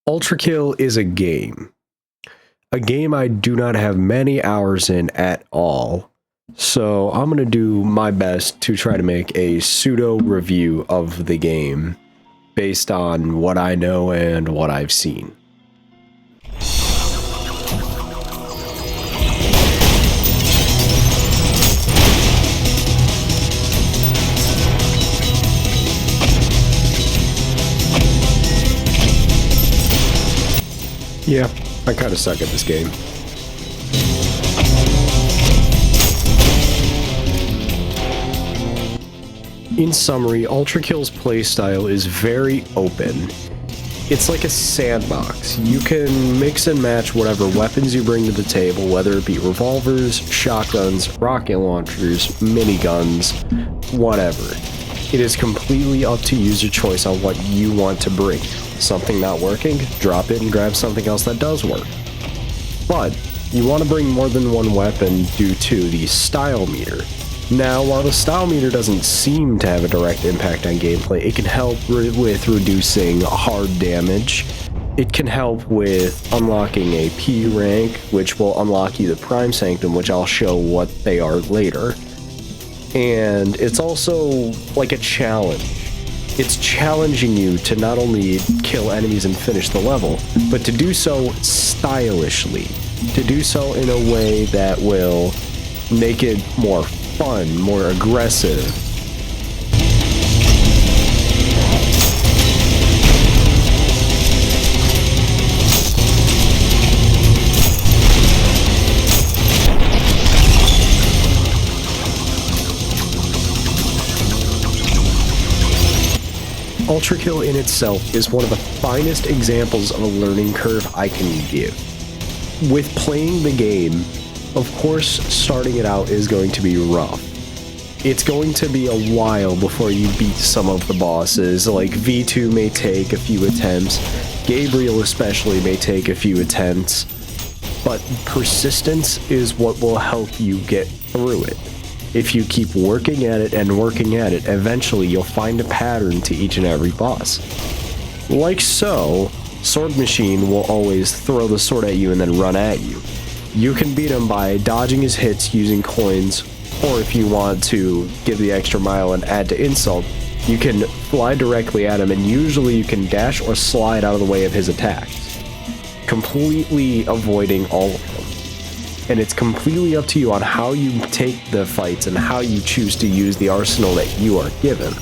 Ultrakill is a game I do not have many hours in at all. So I'm going to do my best to try to make a pseudo review of the game based on what I know and what I've seen. Yeah, I kind of suck at this game. In summary, Ultrakill's playstyle is very open. It's like a sandbox. You can mix and match whatever weapons you bring to the table, whether it be revolvers, shotguns, rocket launchers, miniguns, whatever. It is completely up to user choice on what you want to bring. Something not working, drop it and grab something else that does work. But you want to bring more than one weapon due to the style meter. Now, while the style meter doesn't seem to have a direct impact on gameplay, it can help with reducing hard damage. It can help with unlocking a P rank, which will unlock you the Prime Sanctum, which I'll show what they are later. And it's also like a challenge. It's challenging you to not only kill enemies and finish the level, but to do so stylishly. To do so in a way that will make it more fun, more aggressive. Ultrakill in itself is one of the finest examples of a learning curve I can give. With playing the game, of course, starting it out is going to be rough. It's going to be a while before you beat some of the bosses, like V2 may take a few attempts, Gabriel especially may take a few attempts, but persistence is what will help you get through it. If you keep working at it and working at it, eventually you'll find a pattern to each and every boss. Like so, Sword Machine will always throw the sword at you and then run at you. You can beat him by dodging his hits using coins, or if you want to give the extra mile and add to insult, you can fly directly at him and usually you can dash or slide out of the way of his attacks, completely avoiding all of them. And it's completely up to you on how you take the fights and how you choose to use the arsenal that you are given.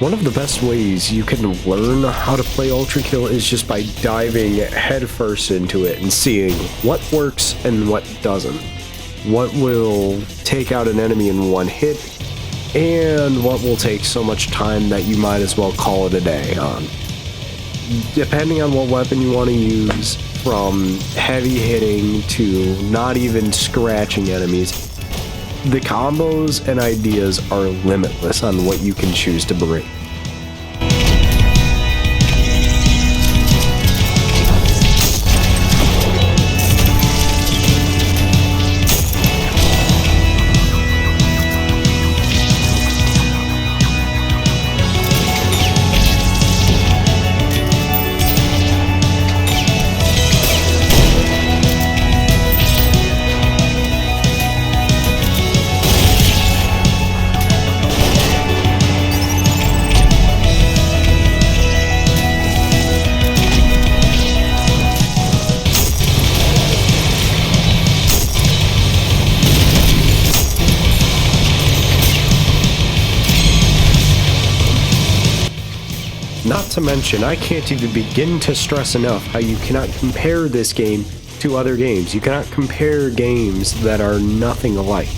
One of the best ways you can learn how to play Ultrakill is just by diving headfirst into it and seeing what works and what doesn't. What will take out an enemy in one hit, and what will take so much time that you might as well call it a day on. Depending on what weapon you want to use, from heavy hitting to not even scratching enemies, the combos and ideas are limitless on what you can choose to bring. Not to mention, I can't even begin to stress enough how you cannot compare this game to other games. You cannot compare games that are nothing alike.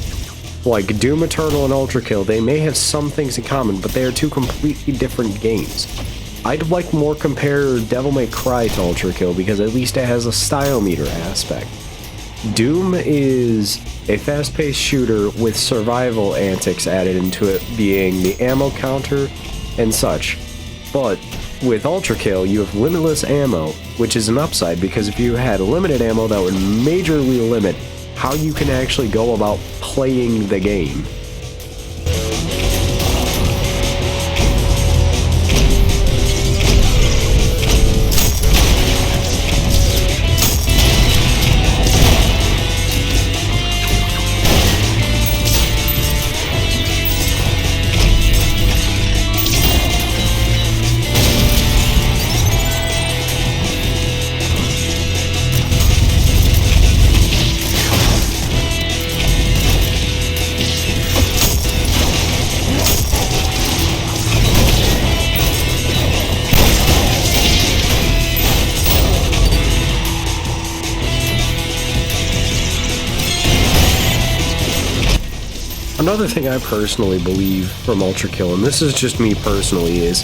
Like Doom Eternal and Ultrakill, they may have some things in common, but they are two completely different games. I'd like more compare Devil May Cry to Ultrakill because at least it has a style meter aspect. Doom is a fast-paced shooter with survival antics added into it, being the ammo counter and such. But with Ultrakill, you have limitless ammo, which is an upside because if you had limited ammo, that would majorly limit how you can actually go about playing the game. Another thing I personally believe from Ultrakill, and this is just me personally, is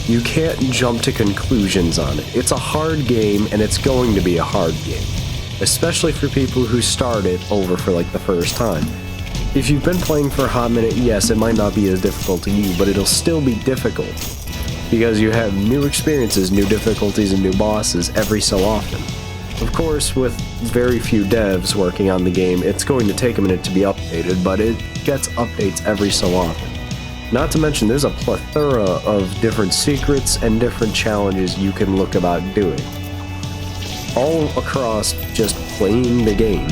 you can't jump to conclusions on it. It's a hard game, and it's going to be a hard game, especially for people who start it over for like the first time. If you've been playing for a hot minute, yes, it might not be as difficult to you, but it'll still be difficult because you have new experiences, new difficulties, and new bosses every so often. Of course, with very few devs working on the game, it's going to take a minute to be updated, but it gets updates every so often. Not to mention, there's a plethora of different secrets and different challenges you can look about doing, all across just playing the game.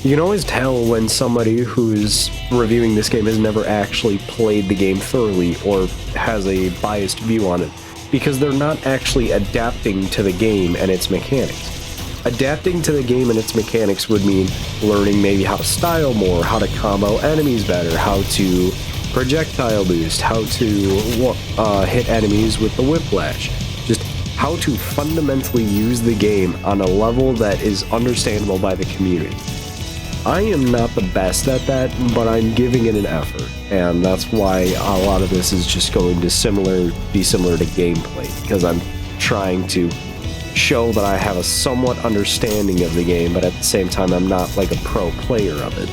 You can always tell when somebody who's reviewing this game has never actually played the game thoroughly or has a biased view on it, because they're not actually adapting to the game and its mechanics. Adapting to the game and its mechanics would mean learning maybe how to style more, how to combo enemies better, how to projectile boost, how to hit enemies with the whiplash, just how to fundamentally use the game on a level that is understandable by the community. I am not the best at that, but I'm giving it an effort, and that's why a lot of this is just going to be similar to gameplay, because I'm trying to show that I have a somewhat understanding of the game, but at the same time I'm not like a pro player of it.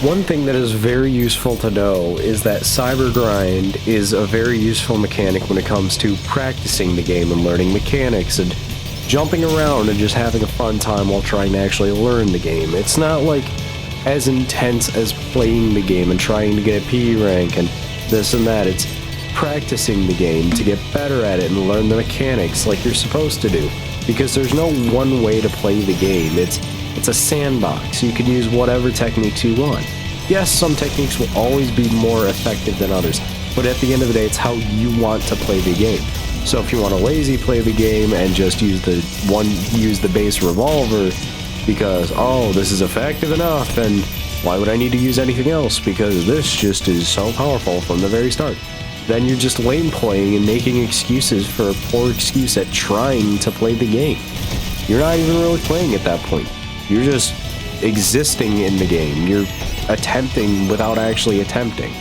One thing that is very useful to know is that Cyber Grind is a very useful mechanic when it comes to practicing the game and learning mechanics and jumping around and just having a fun time while trying to actually learn the game. It's not like as intense as playing the game and trying to get a P rank and this and that. It's practicing the game to get better at it and learn the mechanics like you're supposed to do, because there's no one way to play the game. It's a sandbox. You can use whatever techniques you want. Yes, some techniques will always be more effective than others, but at the end of the day, it's how you want to play the game. So if you want to lazy play the game and just use the base revolver because, oh, this is effective enough, and why would I need to use anything else because this just is so powerful from the very start, then you're just lame playing and making excuses for a poor excuse at trying to play the game. You're not even really playing at that point. You're just existing in the game. You're attempting without actually attempting.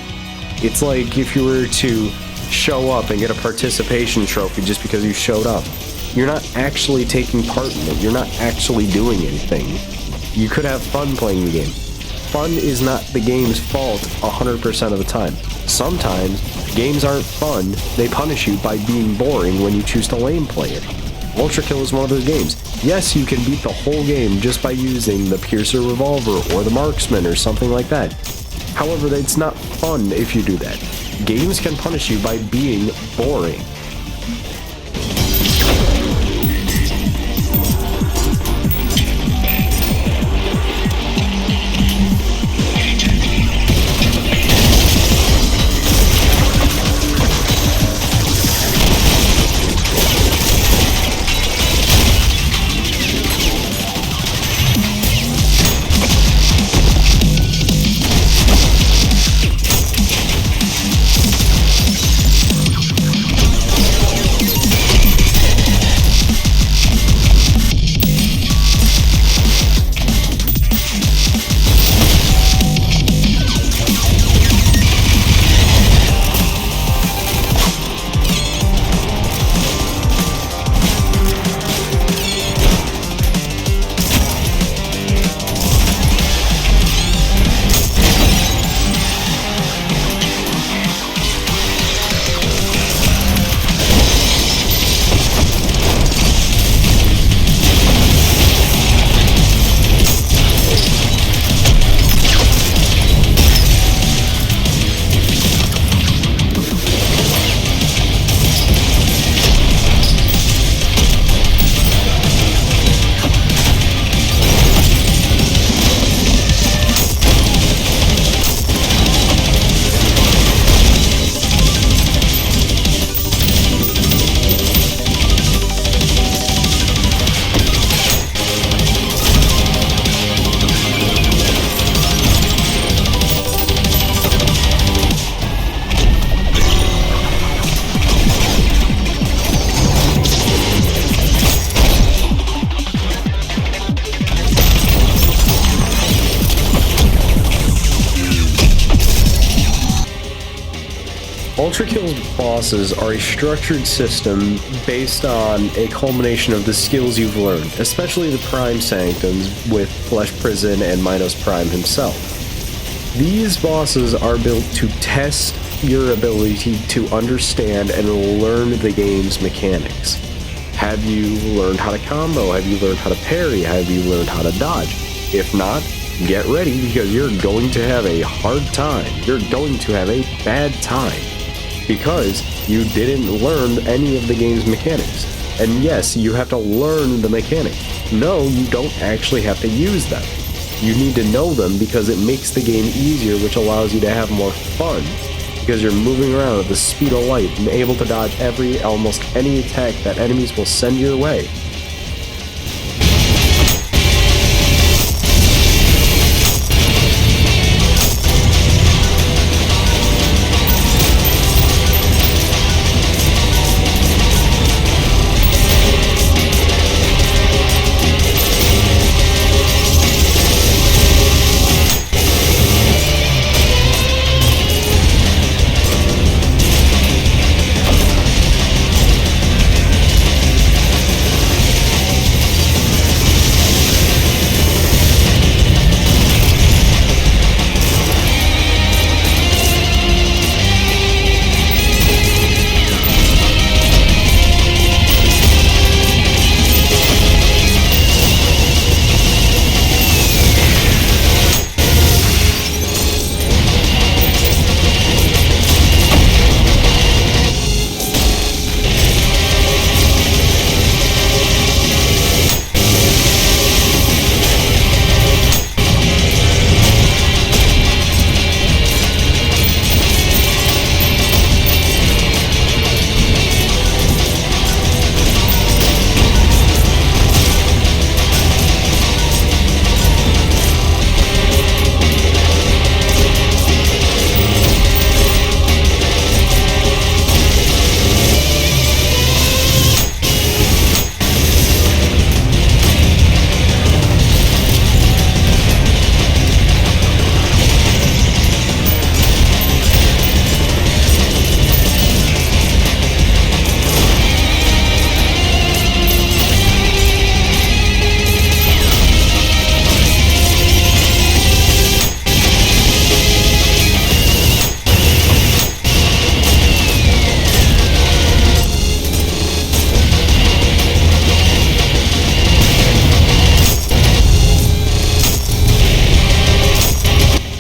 It's like if you were to show up and get a participation trophy just because you showed up. You're not actually taking part in it. You're not actually doing anything. You could have fun playing the game. Fun is not the game's fault 100% of the time. Sometimes games aren't fun. They punish you by being boring when you choose to lame play it. Ultrakill is one of those games. Yes, you can beat the whole game just by using the Piercer Revolver or the Marksman or something like that. However, it's not fun if you do that. Games can punish you by being boring. Ultrakill's bosses are a structured system based on a culmination of the skills you've learned, especially the Prime Sanctums with Flesh Prison and Minos Prime himself. These bosses are built to test your ability to understand and learn the game's mechanics. Have you learned how to combo? Have you learned how to parry? Have you learned how to dodge? If not, get ready because you're going to have a hard time. You're going to have a bad time because you didn't learn any of the game's mechanics. And yes, you have to learn the mechanics. No, you don't actually have to use them. You need to know them because it makes the game easier, which allows you to have more fun because you're moving around at the speed of light and able to dodge almost any attack that enemies will send your way.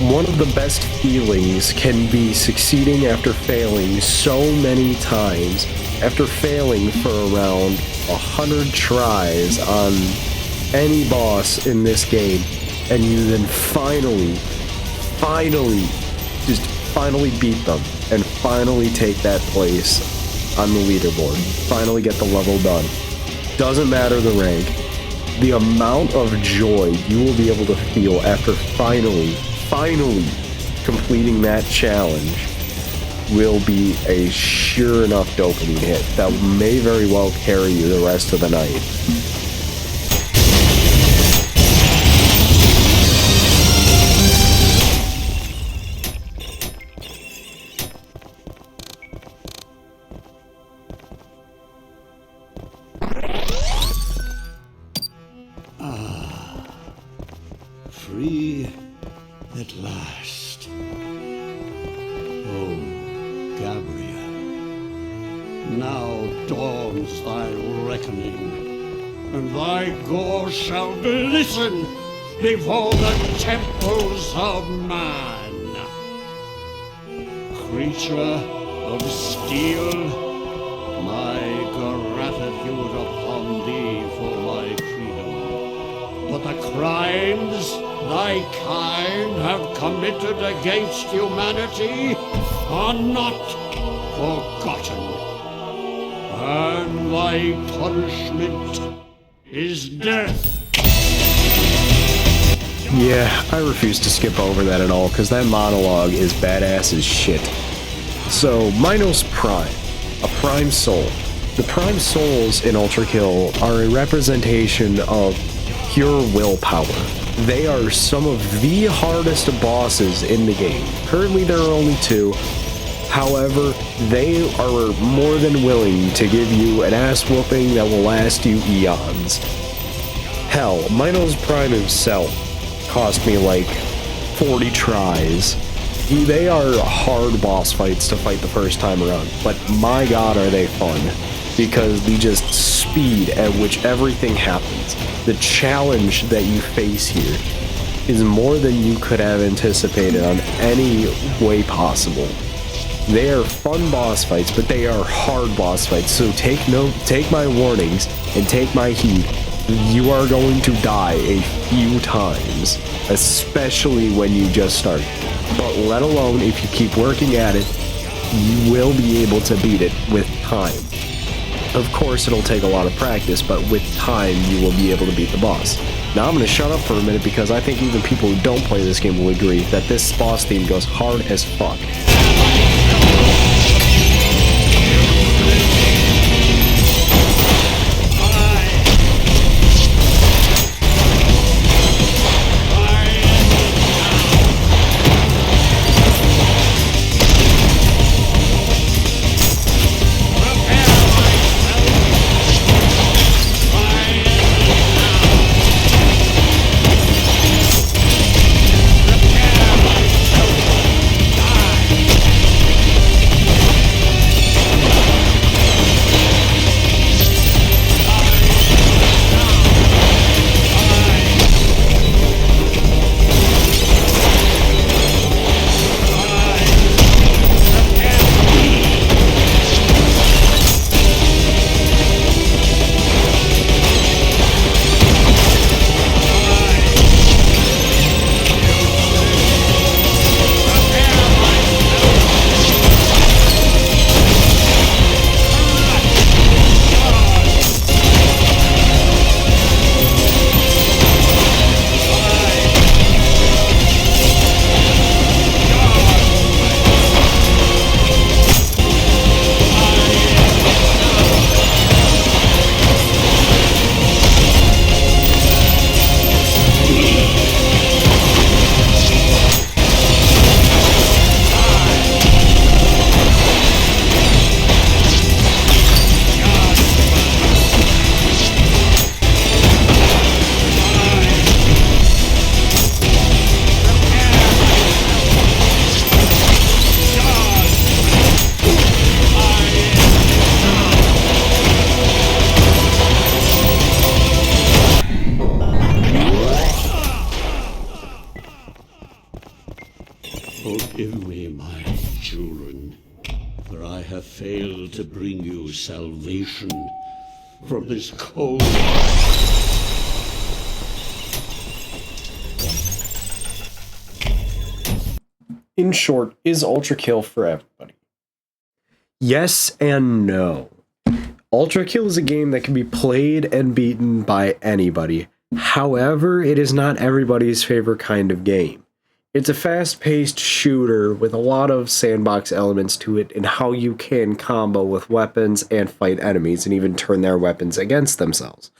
One of the best feelings can be succeeding after failing so many times, after failing for around 100 tries on any boss in this game, and you then finally beat them, and finally take that place on the leaderboard, finally get the level done. Doesn't matter the rank, the amount of joy you will be able to feel after finally completing that challenge will be a sure enough dopamine hit that may very well carry you the rest of the night. Free at last. Oh, Gabriel, now dawns thy reckoning, and thy gore shall glisten before the temples of man. Creature of steel, my gratitude upon thee for my freedom. But the crimes thy kind have committed against humanity are not forgotten, and thy punishment is death. Yeah, I refuse to skip over that at all, because that monologue is badass as shit. So, Minos Prime, a Prime Soul. The Prime Souls in Ultrakill are a representation of pure willpower. They are some of the hardest bosses in the game. Currently there are only 2. However, they are more than willing to give you an ass whooping that will last you eons. Hell, Minos Prime himself cost me like 40 tries. They are hard boss fights to fight the first time around, but my god are they fun, because the just speed at which everything happens, the challenge that you face here, is more than you could have anticipated on any way possible. They are fun boss fights, but they are hard boss fights, so take my warnings and take my heed. You are going to die a few times, especially when you just start. But let alone if you keep working at it, you will be able to beat it with time. Of course, it'll take a lot of practice, but with time, you will be able to beat the boss. Now I'm going to shut up for a minute because I think even people who don't play this game will agree that this boss theme goes hard as fuck. Forgive me, my children, for I have failed to bring you salvation from this cold. In short, is Ultrakill for everybody? Yes and no. Ultrakill is a game that can be played and beaten by anybody. However, it is not everybody's favorite kind of game. It's a fast-paced shooter with a lot of sandbox elements to it in how you can combo with weapons and fight enemies and even turn their weapons against themselves.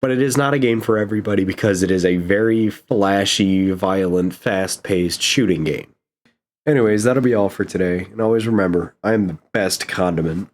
But it is not a game for everybody because it is a very flashy, violent, fast-paced shooting game. Anyways, that'll be all for today. And always remember, I am the best condiment.